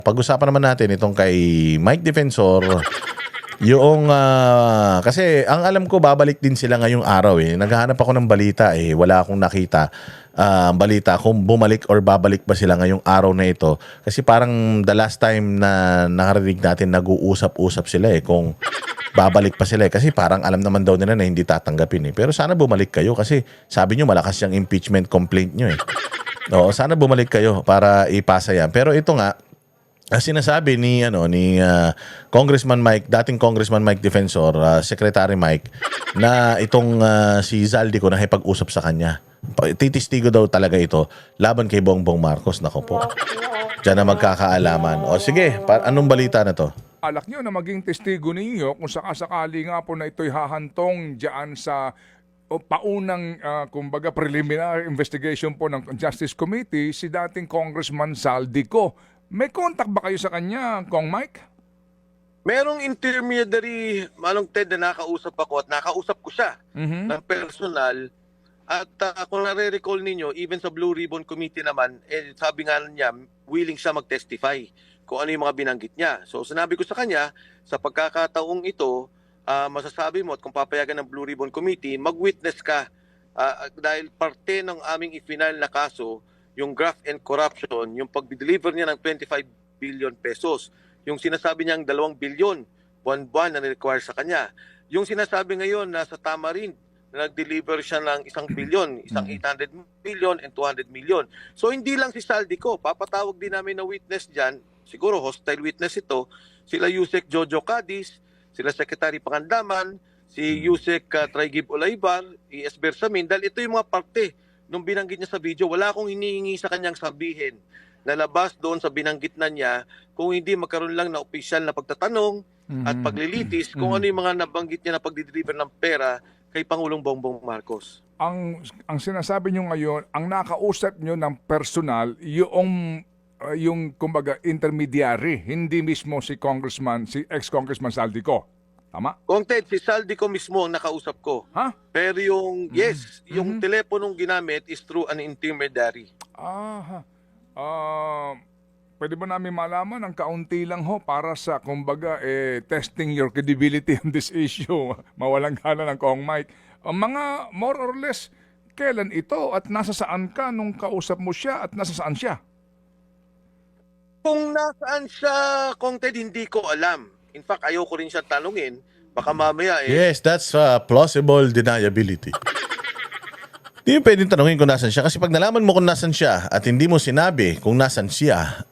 Pag-usapan naman natin itong kay Mike Defensor, yung kasi ang alam ko babalik din sila ngayong araw eh. Naghahanap ako ng balita eh, wala akong nakita balita kung bumalik or babalik ba sila ngayong araw na ito. Kasi parang the last time na nakarinig natin nag-uusap-usap sila eh kung babalik pa sila eh. Kasi parang alam naman daw nila na hindi tatanggapin eh. Pero sana bumalik kayo kasi sabi nyo malakas yung impeachment complaint nyo eh. Oo, sana bumalik kayo para ipasa yan. Pero ito nga, sinasabi ni Congressman Mike, dating Congressman Mike Defensor, Secretary Mike, na itong si Zaldico na nakipag-usap sa kanya. Titistigo daw talaga ito laban kay Bongbong Marcos. Nako po. Diyan na magkakaalaman. O sige, anong balita na to? Alak nyo na maging testigo ninyo kung sakasakali nga po na ito'y hahantong dyan sa paunang kumbaga preliminary investigation po ng Justice Committee si dating Congressman Zaldico. May contact ba kayo sa kanya, Kong Mike? Merong intermediary, Manong Ted, na nakausap ako at nakausap ko siya ng personal. At kung nare-recall ninyo, even sa Blue Ribbon Committee naman, sabi nga niya, willing siya mag-testify kung ano yung mga binanggit niya. So sinabi ko sa kanya, sa pagkakataong ito, masasabi mo at kung papayagan ng Blue Ribbon Committee, mag-witness ka dahil parte ng aming i-final na kaso, yung graft and corruption, yung pag-deliver niya ng 25 billion pesos. Yung sinasabi niyang 2 billion, buwan-buwan na require sa kanya. Yung sinasabi ngayon na sa Tamarind, na nag-deliver siya ng 1 billion, isang 800 million and 200 million. So hindi lang si Zaldico, papatawag din namin na witness dyan, siguro hostile witness ito, sila Yusek Jojo Cadiz, sila Secretary Pangandaman, si Yusek Traigib Olaybar, E.S. Bersamin, dahil ito yung mga parte nung binanggit niya sa video. Wala akong hinihingi sa kanyang sabihin na labas doon sa binanggit na niya kung hindi magkaroon lang na opisyal na pagtatanong at paglilitis kung ano yung mga nabanggit niya na pagdideliver ng pera kay Pangulong Bongbong Marcos. Ang sinasabi nyo ngayon, ang nakausap nyo ng personal, yung kumbaga intermediary, hindi mismo si ex-Congressman Zaldico. Tama? Kung Ted, si Zaldico mismo ang nakausap ko. Ha? Pero yung, yung teleponong ginamit is through an intermediary. Pwede ba namin malaman ang kaunti lang ho para sa kumbaga testing your credibility on this issue? Mawalang gana ng Kong Mike. Mga more or less, kailan ito at nasa saan ka nung kausap mo siya at nasa saan siya? Kung nasaan siya, Kung Ted, hindi ko alam. In fact, ayoko rin siya tanungin. Baka mamaya Yes, that's plausible deniability. Hindi mo pwedeng tanungin kung nasan siya kasi pag nalaman mo kung nasan siya at hindi mo sinabi kung nasan siya,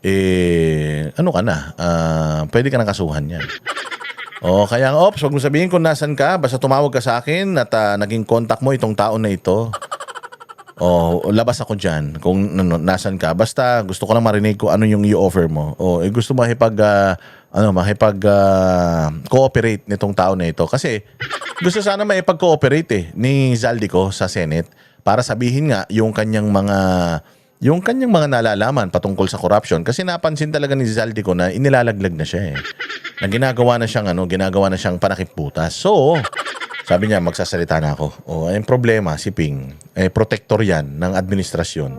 ano ka na? Pwede ka nang kasuhan yan. O kaya nga, wag mo sabihin kung nasan ka, basta tumawag ka sa akin at naging contact mo itong taon na ito. O labas ako dyan kung nasan ka. Basta gusto ko lang marinig kung ano yung i-offer mo. O gusto mo cooperate nitong tao na ito. Kasi gusto sana maipag-cooperate ni Zaldico sa Senate para sabihin nga yung kanyang mga nalalaman patungkol sa corruption. Kasi napansin talaga ni Zaldico na inilalaglag na siya na ginagawa na siyang panakipbutas. So, sabi niya, magsasalita na ako. Ang problema, si Ping, protector yan ng administrasyon.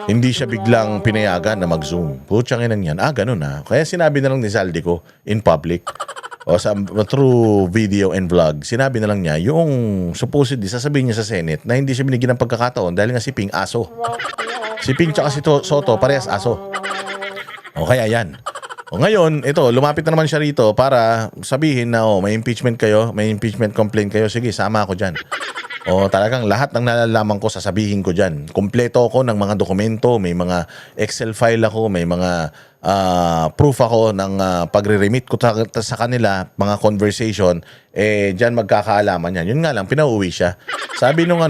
Hindi siya biglang pinayagan na mag-zoom. Putsang inan yan. Ganun na. Kaya sinabi na lang ni Zaldico in public, through video and vlog, sinabi na lang niya, yung supposedly, sasabihin niya sa Senate na hindi siya binigyan ng pagkakataon dahil nga si Ping aso. Si Ping tsaka si Soto, parehas aso. Kaya yan. Ngayon, ito, lumapit na naman siya rito para sabihin na may impeachment kayo, may impeachment complaint kayo, sige, sama ako dyan. Talagang lahat ng nalalaman ko, sasabihin ko dyan. Kompleto ako ng mga dokumento, may mga Excel file ako, may mga proof ako ng pagre-remit ko sa kanila, mga conversation, dyan magkakaalaman yan. Yun nga lang, pinauwi siya. Sabi nung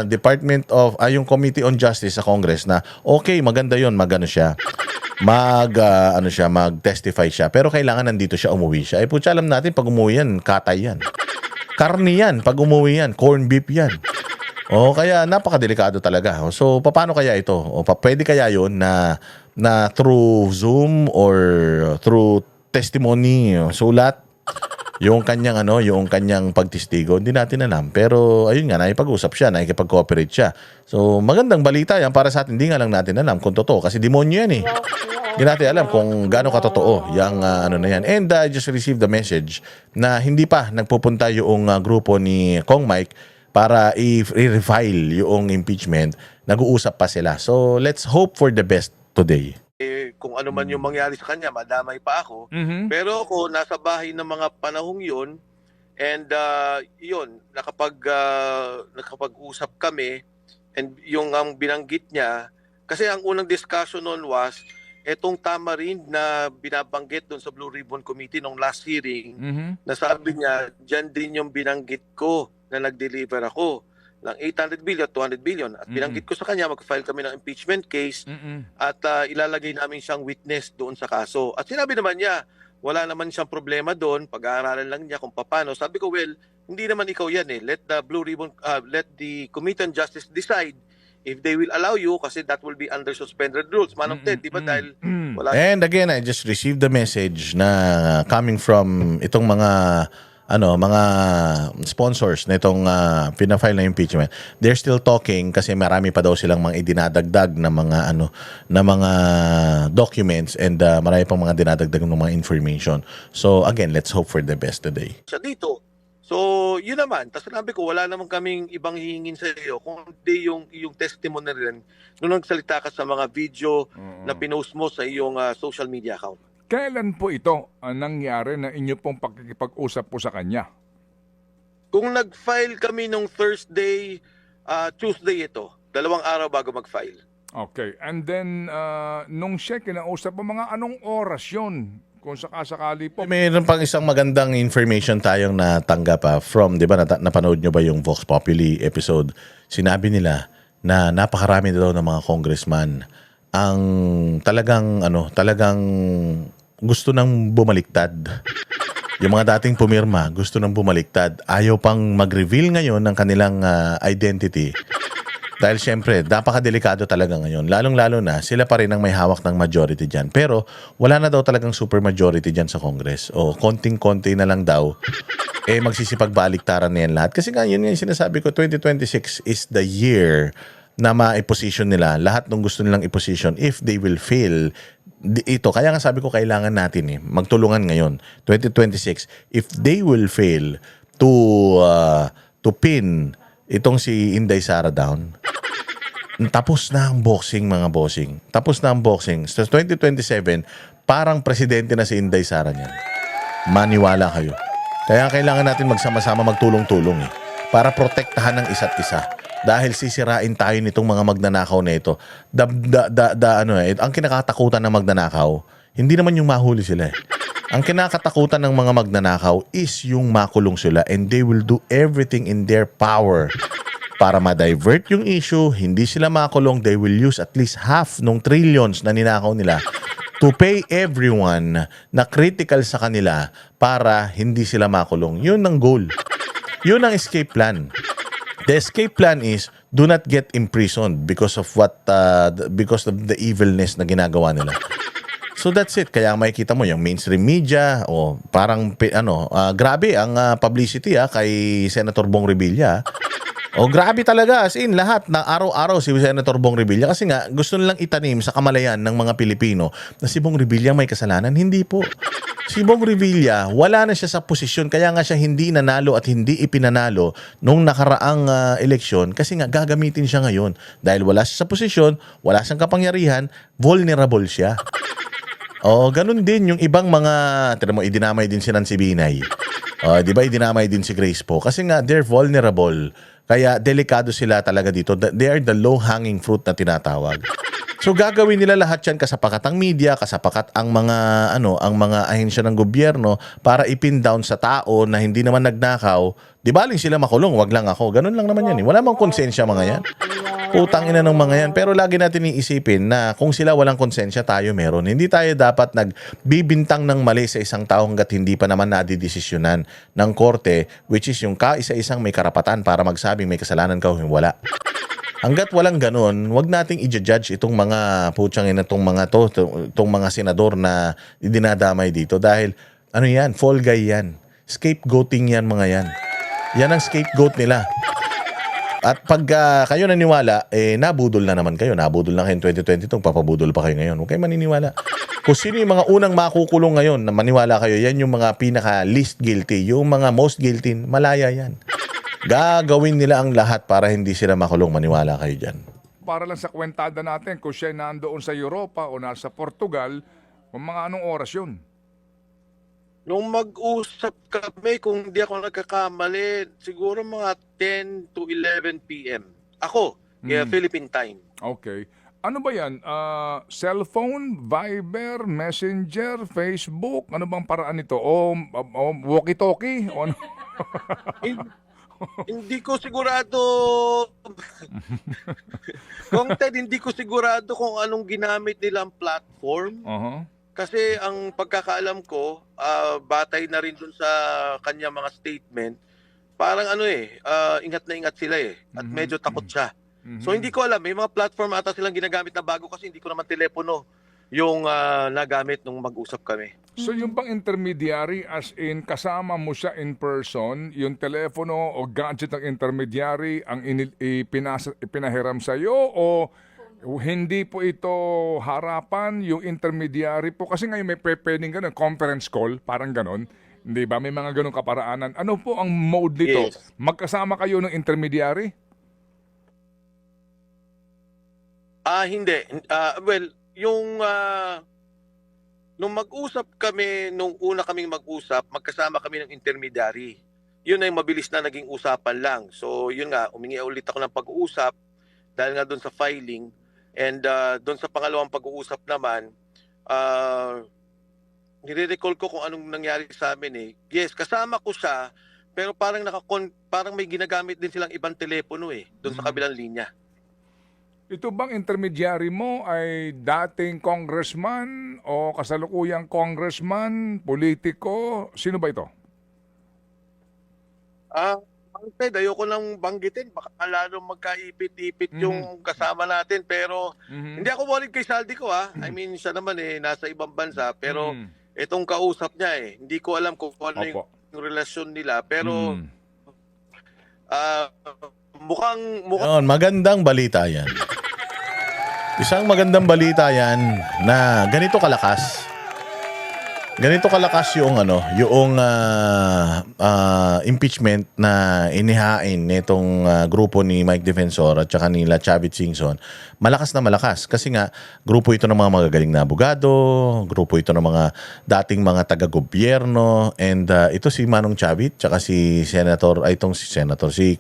Department of, yung Committee on Justice sa Congress na, okay, maganda yun, mag-testify siya. Pero kailangan nandito siya, umuwi siya. Putya, alam natin, pag umuwi yan, katay yan. Karne yan, pag umuwi yan, corn beef yan. Kaya napakadelikado talaga. So, paano kaya ito? Pwede kaya yun na through Zoom or through testimony, sulat, yung kanyang pagtistigo, hindi natin alam. Pero ayun nga, nakipag-usap siya, nakikipag-cooperate siya. So magandang balita yan para sa atin, hindi nga lang natin alam kung totoo. Kasi demonyo yan Hindi natin alam kung gaano katotoo yung ano na yan. And I just received the message na hindi pa nagpupunta yung grupo ni Kong Mike para i-refile yung impeachment. Nag-uusap pa sila. So let's hope for the best today. Kung ano man yung mangyari sa kanya, madamay pa ako. Pero ako, nasa bahay ng mga panahong yun, and yun, nakapag-usap kami, and yung ang binanggit niya, kasi ang unang discussion noon was, etong tamarind na binabanggit doon sa Blue Ribbon Committee nung last hearing, na sabi niya, dyan din yung binanggit ko na nag-deliver ako ng 800 billion, 200 billion. At binanggit ko sa kanya, mag-file kami ng impeachment case at ilalagay namin siyang witness doon sa kaso. At sinabi naman niya, wala naman siyang problema doon, pag-aaralan lang niya kung paano. Sabi ko, well, hindi naman ikaw yan eh. Let the Blue Ribbon, let the Committee on Justice decide if they will allow you, kasi that will be under suspended rules. Manong Ted, di ba? Dahil wala. And again, I just received the message na coming from itong mga mga sponsors na itong pina-file na impeachment. They're still talking kasi marami pa daw silang mga idinadagdag na mga na mga documents, and marami pang mga dinadagdag ng mga information. So again, let's hope for the best today. Siya dito. So, yun naman. Tapos sinabi ko, wala namang kaming ibang hihingin sa iyo. Kung hindi yung testimony rin, nung nagsalita ka sa mga video na pinost mo sa iyong social media account. Kailan po ito ang nangyari na inyo pong pagkikipag-usap po sa kanya? Kung nag-file kami nung Thursday, Tuesday ito. 2 araw bago mag-file. Okay. And then, nung siya kinausap po, mga anong oras yun? Kung sakasakali po. Mayroon pang isang magandang information tayong natanggap from, di ba, napanood nyo ba yung Vox Populi episode? Sinabi nila na napakarami daw ng mga congressman ang talagang gusto nang bumaliktad. Yung mga dating pumirma, gusto nang bumaliktad. Ayaw pang mag-reveal ngayon ng kanilang identity. Dahil syempre, napakadelikado talaga ngayon. Lalong-lalo na, sila pa rin ang may hawak ng majority dyan. Pero wala na daw talagang super majority dyan sa Congress. O konting-konti na lang daw, magsisipagbaliktaran na yan lahat. Kasi nga, yun yung sinasabi ko, 2026 is the year na ma-position nila. Lahat ng gusto nilang i-position, if they will fail, ito. Kaya nga sabi ko, kailangan natin magtulungan ngayon. 2026, if they will fail to pin itong si Inday Sara down, tapos na ang boxing, mga bossing. Tapos na ang boxing. Sa 2027, parang presidente na si Inday Sara niyan. Maniwala kayo. Kaya kailangan natin magsama-sama, magtulong-tulong para protektahan ng isa't isa. Dahil sisirain tayo nitong mga magnanakaw na ito. Ang kinakatakutan ng magnanakaw, hindi naman yung mahuli sila. Ang kinakatakutan ng mga magnanakaw is yung makulong sila, and they will do everything in their power para ma-divert yung issue. Hindi sila makulong. They will use at least half ng trillions na ninakaw nila to pay everyone na critical sa kanila para hindi sila makulong. Yun ang goal. Yun ang escape plan. The escape plan is do not get imprisoned because of because of the evilness na ginagawa nila. So that's it. Kaya makikita mo yung mainstream media, parang grabe ang publicity kay Senator Bong Revilla. Grabe talaga, as in lahat na araw-araw si Senator Bong Revilla, kasi nga gusto nilang itanim sa kamalayan ng mga Pilipino na si Bong Revilla may kasalanan. Hindi po. Si Bong Revilla, wala na siya sa posisyon, kaya nga siya hindi nanalo at hindi ipinanalo nung nakaraang eleksyon, kasi nga gagamitin siya ngayon. Dahil wala siya sa posisyon, wala siyang kapangyarihan, vulnerable siya. Ganun din yung ibang mga, idinamay din si Nancy Binay. Di ba, idinamay din si Grace po. Kasi nga, they're vulnerable. Kaya delikado sila talaga dito. They are the low-hanging fruit na tinatawag. So gagawin nila lahat yan, kasapakat ang media, kasapakat ang mga ahensya ng gobyerno para ipin down sa tao na hindi naman nagnakaw. Di baling sila makulong, wag lang ako. Ganun lang naman yan. Wala mang konsensya mga yan. Putang ina ng mga yan. Pero lagi natin iisipin na kung sila walang konsensya, tayo meron. Hindi tayo dapat nagbibintang ng mali sa isang tao hanggat hindi pa naman nadidesisyonan ng korte, which is yung kaisa-isang may karapatan para magsabing may kasalanan ka o wala. Hanggat walang ganun, wag nating i-judge itong mga itong mga senador na dinadamay dito, dahil yan, fall guy yan. Scapegoating yan, mga yan. Yan ang scapegoat nila. At pag kayo naniwala, nabudol na naman kayo. Nabudol na kayo 2022, papabudol pa kayo ngayon. Huwag kayo maniniwala. Kung sino yung mga unang makukulong ngayon na maniwala kayo, yan yung mga pinaka least guilty. Yung mga most guilty, malaya yan. Gagawin nila ang lahat para hindi sila makulong. Maniwala kayo dyan. Para lang sa kwentada natin, kung siya nandoon sa Europa o nasa Portugal, mga anong oras yun? Nung mag-usap kami, kung hindi ako nagkakamali, siguro mga 10 to 11 p.m. Ako, Philippine time. Okay. Ano ba yan? Cellphone, Viber, Messenger, Facebook? Ano bang paraan nito? O walkie-talkie? O ano? Hindi ko sigurado, Kung Ted, hindi ko sigurado kung anong ginamit nilang platform. Kasi ang pagkakaalam ko, batay na rin dun sa kanya mga statement, parang ingat na ingat sila at medyo takot siya. So hindi ko alam, may mga platform ata silang ginagamit na bago kasi hindi ko naman telepono yung nagamit nung mag-usap kami. So yung bang intermediary, as in kasama mo siya in person, yung telepono o gadget ng intermediary ang ipinahiram sa'yo, o hindi po ito harapan yung intermediary po? Kasi ngayon may pwedeng ganun, conference call, parang ganun. Hindi ba? May mga ganun kaparaanan. Ano po ang mode nito? Yes. Magkasama kayo ng intermediary? Hindi. Well, nung mag-usap kami, nung una kaming mag-usap, magkasama kami ng intermediary. Yun ay mabilis na naging usapan lang. So, yun nga, umingi ulit ako ng pag-uusap dahil nga doon sa filing. And doon sa pangalawang pag-uusap naman, nire-recall ko kung anong nangyari sa amin . Yes, kasama ko siya, pero parang may ginagamit din silang ibang telepono doon sa kabilang linya. Ito bang intermediary mo ay dating congressman o kasalukuyang congressman, politiko? Sino ba ito? Ted, ayoko nang banggitin. Baka lalo magkaipit-ipit yung kasama natin. Pero hindi ako worried kay Saldi ko. I mean, siya naman nasa ibang bansa. Pero itong kausap niya hindi ko alam kung ano yung relasyon nila. Pero mukhang Yun, magandang balita yan. Isang magandang balita yan na ganito kalakas. Ganito kalakas yung impeachment na inihain nitong grupo ni Mike Defensor at saka nila Chavit Singson. Malakas na malakas kasi nga grupo ito ng mga magagaling na abogado, grupo ito ng mga dating mga taga-gobyerno, and ito si Manong Chavit tsaka si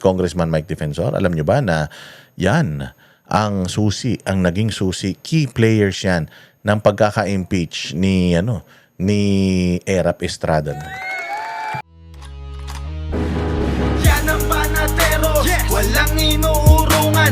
Congressman Mike Defensor. Alam nyo ba na yan ang naging susi, key players yan ng pagkaka-impeach ni Erap Estrada. Yan ang panatero, walang inuurungan.